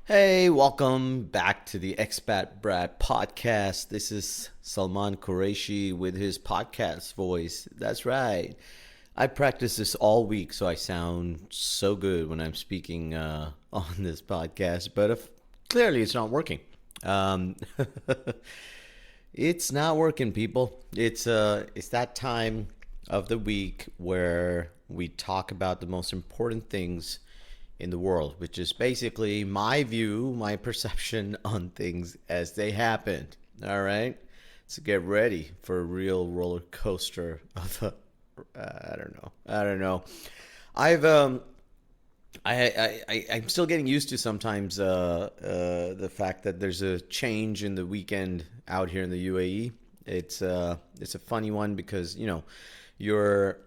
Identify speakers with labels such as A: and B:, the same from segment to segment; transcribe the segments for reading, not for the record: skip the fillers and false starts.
A: Hey, welcome back to the Expat Brat podcast. This is Salman Qureshi with his podcast voice. That's right. I practice this all week, so I sound so good when I'm speaking on this podcast. But if, clearly, it's not working. Um, it's not working, people. It's that time of the week where we talk about the most important things in the world, which is basically my view, my perception on things as they happened. All right, so get ready for a real roller coaster of a, I don't know. I've I'm still getting used to sometimes the fact that there's a change in the weekend out here in the UAE. It's a funny one because you're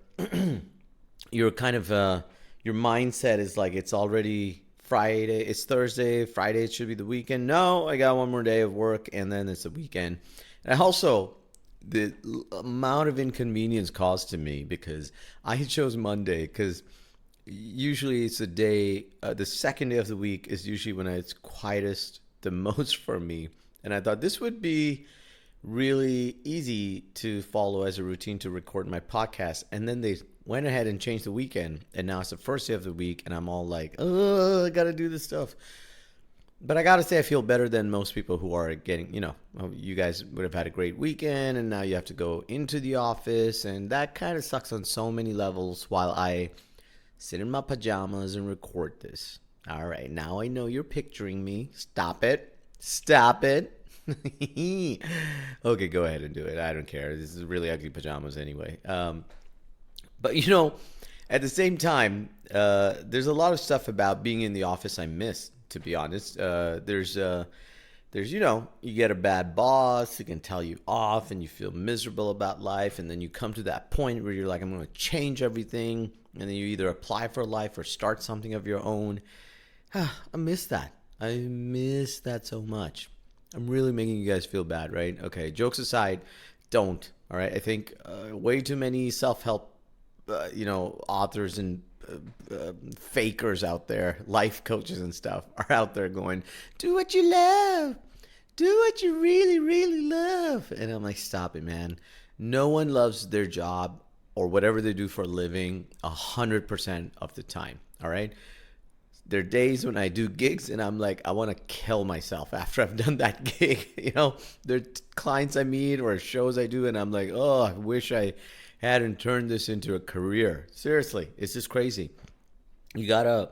A: you're kind of your mindset is like it's already Friday, it's Thursday, Friday it should be the weekend. No, I got one more day of work and then it's the weekend. And also the amount of inconvenience caused to me because I chose Monday because usually it's a day, the second day of the week is usually when it's quietest the most for me. And I thought this would be really easy to follow as a routine to record my podcast. And then they went ahead and changed the weekend. And now it's the first day of the week. And I'm all like, oh, I got to do this stuff. But I got to say, I feel better than most people who are getting, you guys would have had a great weekend. And now you have to go into the office. And that kind of sucks on so many levels while I sit in my pajamas and record this. All right. Now I know you're picturing me. Stop it. Stop it. Okay, go ahead and do it. I don't care. This is really ugly pajamas anyway. But at the same time, there's a lot of stuff about being in the office I miss. To be honest, there's you get a bad boss who can tell you off, and you feel miserable about life, and then you come to that point where you're like, I'm going to change everything, and then you either apply for life or start something of your own. I miss that. I miss that so much. I'm really making you guys feel bad, right? Okay, jokes aside, don't. All right, I think way too many self-help, authors and fakers out there, life coaches and stuff, are out there going, "Do what you love, do what you really, really love," and I'm like, stop it, man. No one loves their job or whatever they do for a living 100% of the time. All right. There are days when I do gigs and I'm like, I want to kill myself after I've done that gig. There are clients I meet or shows I do, and I'm like, oh, I wish I hadn't turned this into a career. Seriously, it's just crazy. You gotta,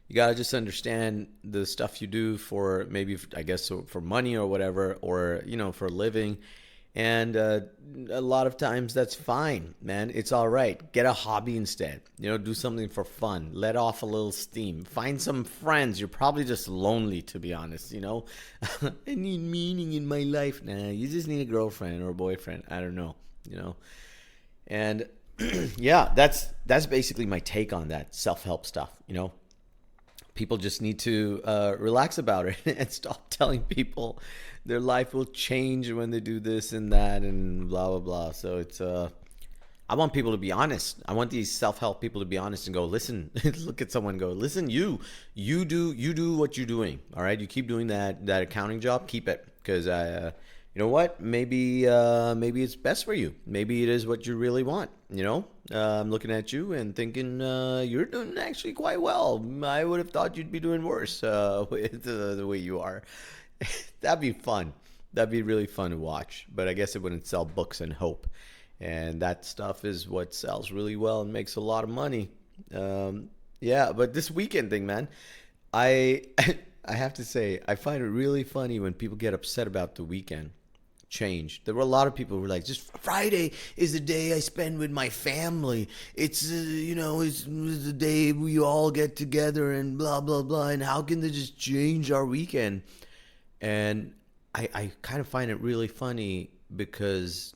A: you gotta just understand the stuff you do for maybe, I guess, for money or whatever, or for a living. And a lot of times that's fine, man. It's all right. Get a hobby instead. Do something for fun. Let off a little steam. Find some friends. You're probably just lonely, to be honest. I need meaning in my life. Nah, you just need a girlfriend or a boyfriend. I don't know. And yeah, that's basically my take on that self-help stuff. People just need to relax about it and stop telling people their life will change when they do this and that and blah blah blah. So it's I want people to be honest. I want these self-help people to be honest and go, listen, look at someone and go, listen, you do what you're doing. All right, you keep doing that accounting job, keep it, because you know what? Maybe it's best for you. Maybe it is what you really want. I'm looking at you and thinking you're doing actually quite well. I would have thought you'd be doing worse with the way you are. That'd be fun. That'd be really fun to watch. But I guess it wouldn't sell books and hope. And that stuff is what sells really well and makes a lot of money. Yeah, but this weekend thing, man, I I have to say I find it really funny when people get upset about the weekend change. There were a lot of people who were like, just Friday is the day I spend with my family. It's it's the day we all get together and blah blah blah. And how can they just change our weekend? And I kind of find it really funny because,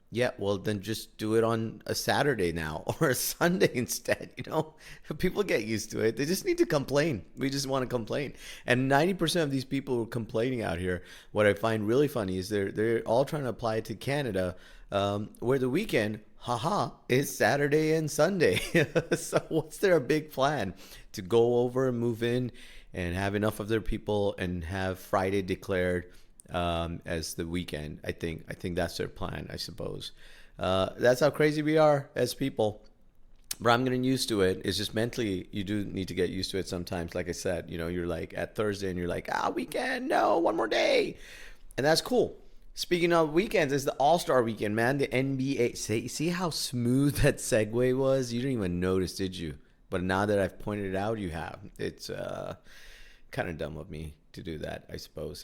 A: yeah, well, then just do it on a Saturday now or a Sunday instead. People get used to it. They just need to complain. We just want to complain. And 90% of these people who are complaining out here, what I find really funny is they're all trying to apply it to Canada, where the weekend, haha, is Saturday and Sunday. So what's their big plan? To go over and move in and have enough of their people and have Friday declared as the weekend. I think that's their plan, I suppose. That's how crazy we are as people. But I'm getting used to it. It's just mentally, you do need to get used to it sometimes. Like I said, you're like at Thursday and you're like, weekend, no, one more day. And that's cool. Speaking of weekends, it's the All-Star weekend, man. The NBA. See how smooth that segue was? You didn't even notice, did you? But now that I've pointed it out, you have. It's kind of dumb of me to do that, I suppose.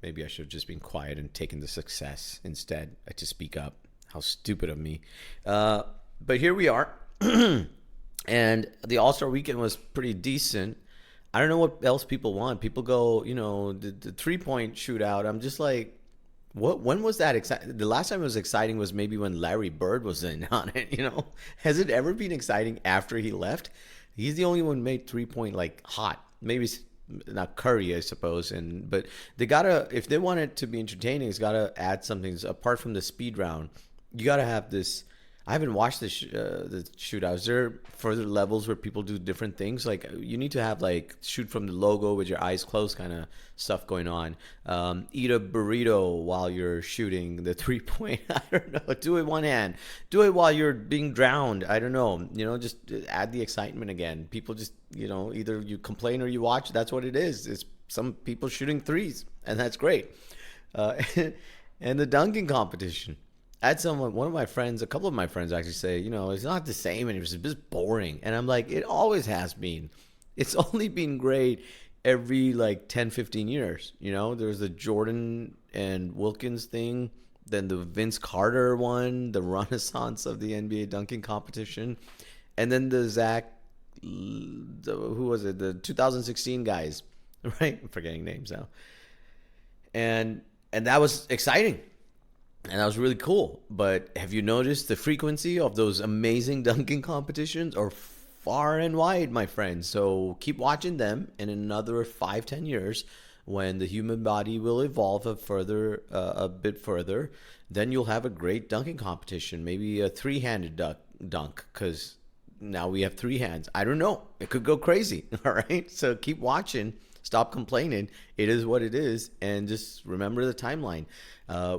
A: Maybe I should have just been quiet and taken the success instead to speak up. How stupid of me. But here we are. And the All-Star weekend was pretty decent. I don't know what else people want. People go, the three-point shootout. I'm just like, what? When was that exciting? The last time it was exciting was maybe when Larry Bird was in on it. Has it ever been exciting after he left? He's the only one who made three-point like hot. Maybe it's not Curry, I suppose. But they gotta, if they want it to be entertaining, it's gotta add something apart from the speed round. You gotta have this. I haven't watched the shootout. Is there further levels where people do different things? Like you need to have like shoot from the logo with your eyes closed kind of stuff going on. Eat a burrito while you're shooting the 3-point. I don't know. Do it one hand. Do it while you're being drowned. I don't know. Just add the excitement again. People just, either you complain or you watch. That's what it is. It's some people shooting threes, and that's great. And the dunking competition. I had one of my friends, a couple of my friends actually say, it's not the same and it's just boring. And I'm like, it always has been. It's only been great every like 10, 15 years. There was the Jordan and Wilkins thing, then the Vince Carter one, the renaissance of the NBA dunking competition, and then the who was it? The 2016 guys, right? I'm forgetting names now. And that was exciting. And that was really cool. But have you noticed the frequency of those amazing dunking competitions are far and wide, my friends? So keep watching them. In another 5-10 years, when the human body will evolve a bit further, then you'll have a great dunking competition. Maybe a three-handed dunk, because now we have three hands. I don't know. It could go crazy. All right. So keep watching. Stop complaining. It is what it is. And just remember the timeline.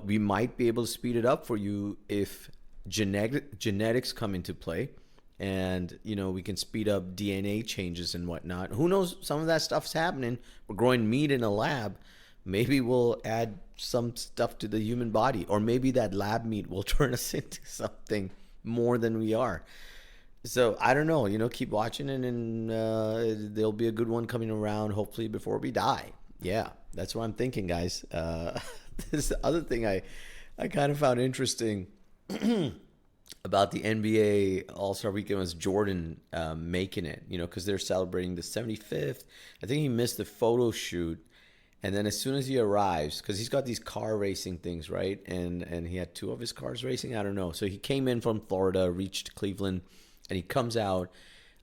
A: We might be able to speed it up for you if genetics come into play. And, we can speed up DNA changes and whatnot. Who knows? Some of that stuff's happening. We're growing meat in a lab. Maybe we'll add some stuff to the human body. Or maybe that lab meat will turn us into something more than we are. So I don't know, keep watching and there'll be a good one coming around hopefully before we die. Yeah, that's what I'm thinking, guys. This other thing I kind of found interesting about the NBA All-Star Weekend was Jordan making it, because they're celebrating the 75th. I think he missed the photo shoot. And then as soon as he arrives, because he's got these car racing things, right? And he had 2 of his cars racing. I don't know. So he came in from Florida, reached Cleveland. And he comes out,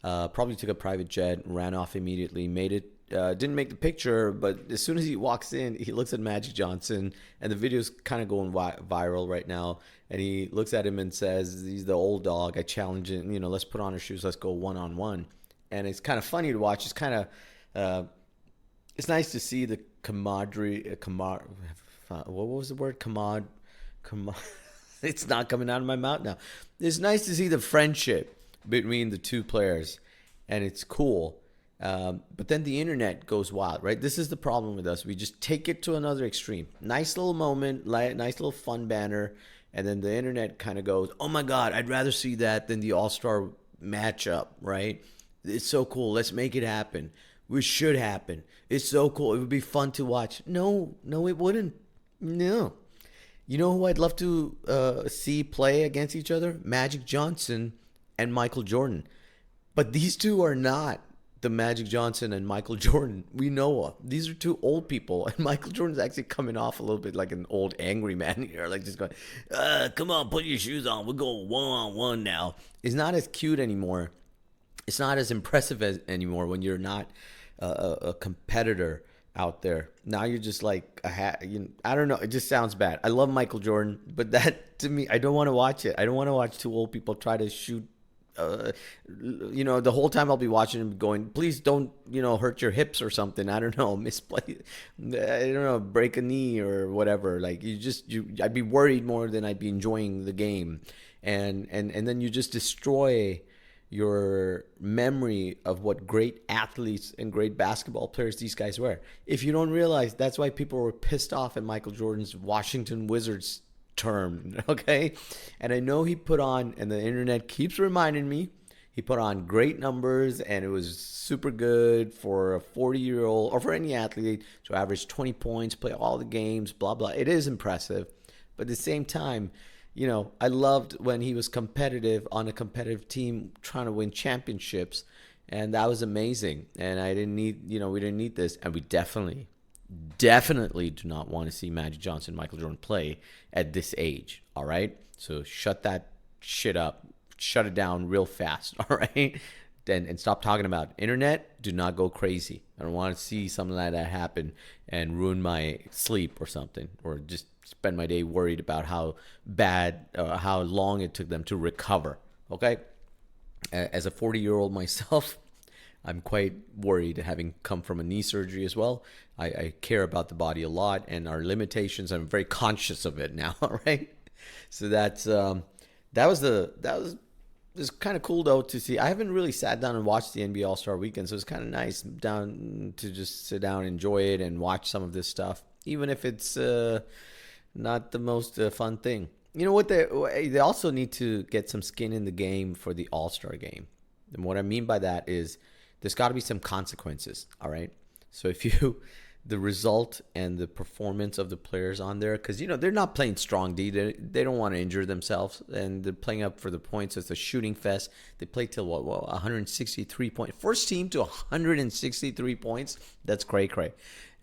A: probably took a private jet, ran off immediately, made it, didn't make the picture, but as soon as he walks in, he looks at Magic Johnson, and the video's kind of going viral right now, and he looks at him and says, he's the old dog, I challenge him, let's put on our shoes, let's go one-on-one. And it's kind of funny to watch. It's kind of, it's nice to see the camaraderie, what was the word? It's not coming out of my mouth now. It's nice to see the friendship between the two players, and it's cool. But then the internet goes wild, right? This is the problem with us. We just take it to another extreme. Nice little moment, nice little fun banner, and then the internet kind of goes, oh my God, I'd rather see that than the All-Star matchup, right? It's so cool. Let's make it happen. It should happen. It's so cool. It would be fun to watch. No, it wouldn't. No. You know who I'd love to see play against each other? Magic Johnson and Michael Jordan. But these two are not the Magic Johnson and Michael Jordan we know of. These are 2 old people. And Michael Jordan's actually coming off a little bit like an old angry man here. Like just going, come on, put your shoes on. We're going one-on-one now. It's not as cute anymore. It's not as impressive anymore when you're not a competitor out there. Now you're just like I don't know. It just sounds bad. I love Michael Jordan, but that to me, I don't want to watch it. I don't want to watch 2 old people try to shoot the whole time I'll be watching him going, please don't, hurt your hips or something. I don't know, misplay, I don't know, break a knee or whatever. Like I'd be worried more than I'd be enjoying the game. And then you just destroy your memory of what great athletes and great basketball players these guys were. If you don't realize, that's why people were pissed off at Michael Jordan's Washington Wizards term, okay? And I know he put on, and the internet keeps reminding me, he put on great numbers, and it was super good for a 40-year-old or for any athlete to average 20 points, play all the games, blah, blah. It is impressive. But at the same time, I loved when he was competitive on a competitive team trying to win championships, and that was amazing. And I didn't need, we didn't need this, and we definitely do not want to see Magic Johnson, Michael Jordan play at this age. All right, so shut that shit up, shut it down real fast. All right, and stop talking about it. Internet. Do not go crazy. I don't want to see something like that happen and ruin my sleep or something, or just spend my day worried about how bad, how long it took them to recover. Okay, as a 40-year-old myself, I'm quite worried, having come from a knee surgery as well. I care about the body a lot, and our limitations. I'm very conscious of it now. All right, so that was it's kind of cool though to see. I haven't really sat down and watched the NBA All-Star Weekend, so it's kind of nice to just sit down, enjoy it, and watch some of this stuff, even if it's not the most fun thing. You know what? They also need to get some skin in the game for the All-Star game. And what I mean by that is there's got to be some consequences. All right. So if the result and the performance of the players on there, because they're not playing strong D, they don't want to injure themselves, and they're playing up for the points. It's a shooting fest. They play till 163 points. First team to 163 points. That's cray.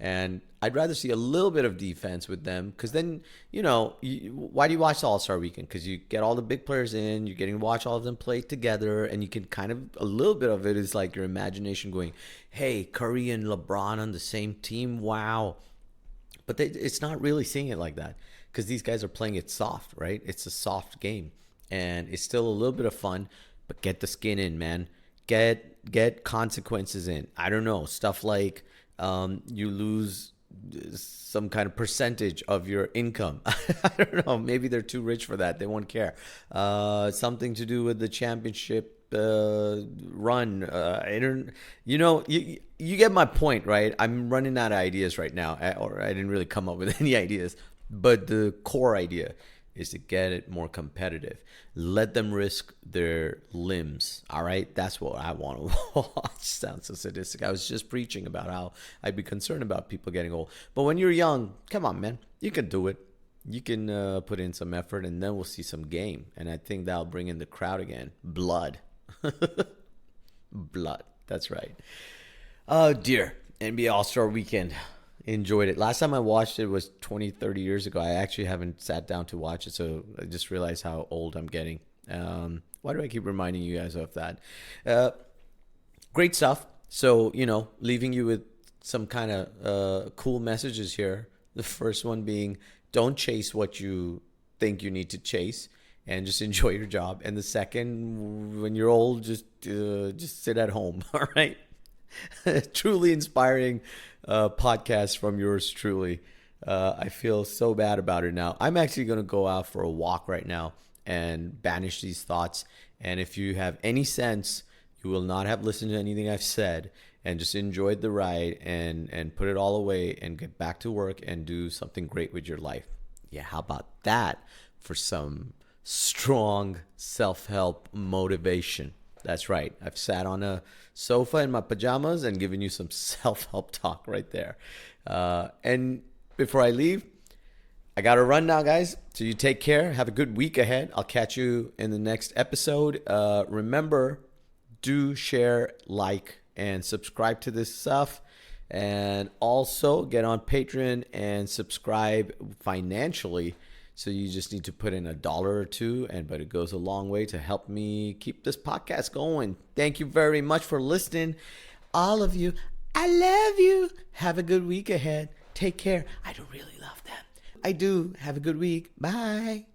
A: And I'd rather see a little bit of defense with them, because then, why do you watch the All-Star Weekend? Because you get all the big players in, you're getting to watch all of them play together, and you can kind of, a little bit of it is like your imagination going, hey, Curry and LeBron on the same team, wow. But it's not really seeing it like that, because these guys are playing it soft, right? It's a soft game, and it's still a little bit of fun, but get the skin in, man. Get consequences in. I don't know, stuff like you lose some kind of percentage of your income. I don't know. Maybe they're too rich for that. They won't care. Something to do with the championship run. You get my point, right? I'm running out of ideas right now, or I didn't really come up with any ideas. But the core idea is to get it more competitive. Let them risk their limbs. All right, that's what I want to watch. Sounds so sadistic. I was just preaching about how I'd be concerned about people getting old. But when you're young, come on, man, you can do it. You can put in some effort, and then we'll see some game. And I think that'll bring in the crowd again. Blood. Blood. That's right. Oh, dear. NBA All-Star Weekend. Enjoyed it. Last time I watched it was 20, 30 years ago. I actually haven't sat down to watch it, so I just realized how old I'm getting. Why do I keep reminding you guys of that? Great stuff. So, leaving you with some kind of cool messages here. The first one being, don't chase what you think you need to chase, and just enjoy your job. And the second, when you're old, just sit at home. All right. Truly inspiring podcast from yours truly. I feel so bad about it now. I'm actually going to go out for a walk right now and banish these thoughts. And if you have any sense, you will not have listened to anything I've said, and just enjoyed the ride and put it all away and get back to work and do something great with your life. Yeah, how about that for some strong self-help motivation? That's right. I've sat on a sofa in my pajamas and given you some self-help talk right there. And before I leave, I got to run now, guys. So you take care. Have a good week ahead. I'll catch you in the next episode. Remember, do share, like, and subscribe to this stuff. And also get on Patreon and subscribe financially. So you just need to put in $1 or $2, but it goes a long way to help me keep this podcast going. Thank you very much for listening. All of you, I love you. Have a good week ahead. Take care. I don't really love them. I do. Have a good week. Bye.